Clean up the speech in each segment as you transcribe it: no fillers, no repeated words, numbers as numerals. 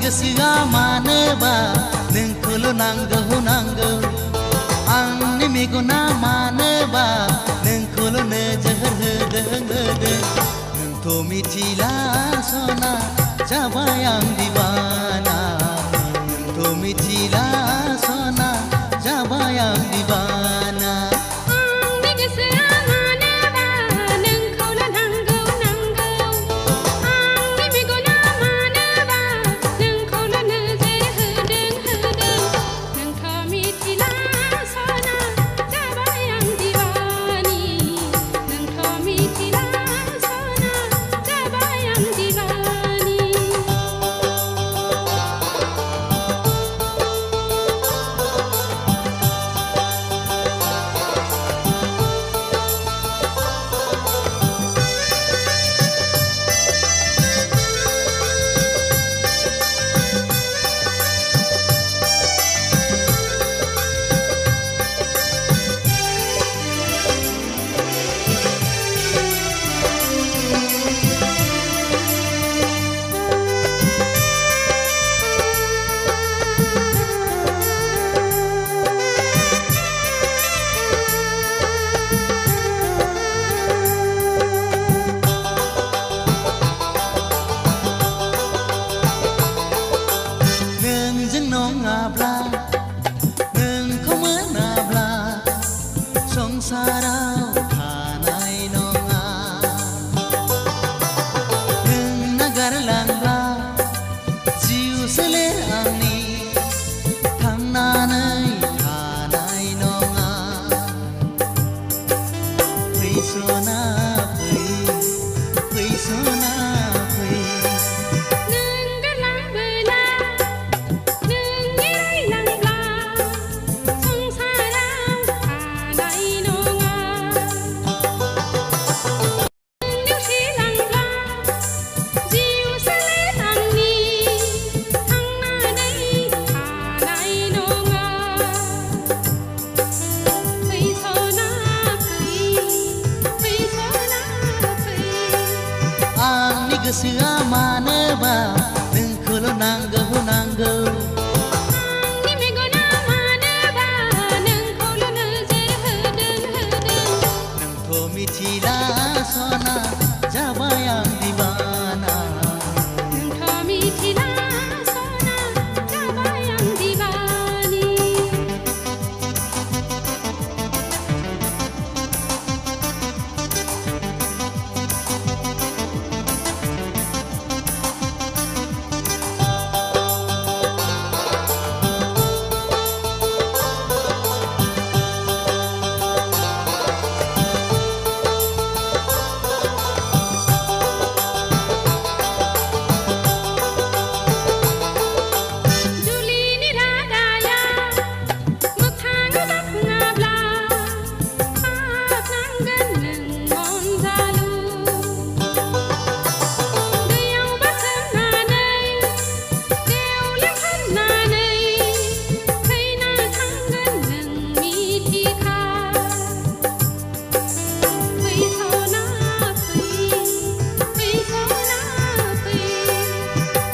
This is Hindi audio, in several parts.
गोसोआ मानोबा नोंखौल' नांगौ आंनि मेगना मानोबा नोंखौल' नोजोर होदों नोंथ' मिथिला सना जाबाय आं दिवाना नोंथ' मिथिला सना जाबाय आं दिवाना नोंखौ मोनाब्ला संसाराव थानाय नङा नों नागारलांब्ला जिउ सोलेर आंनि थांनानै थानाय नङा फै सना फै सना फै गोसोआ मानोबा नोंखौल' नांगौ आंनि मेगना मानोबा नोंखौल' नोजोर होदों नोंथ' मिथिला सना जाबाय आं दिवाना नोंथ' मिथिला सना जाबाय आं दिवानी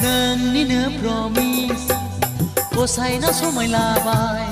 नोंनिनो प्रमिस गसाइनाव समाय लाबाय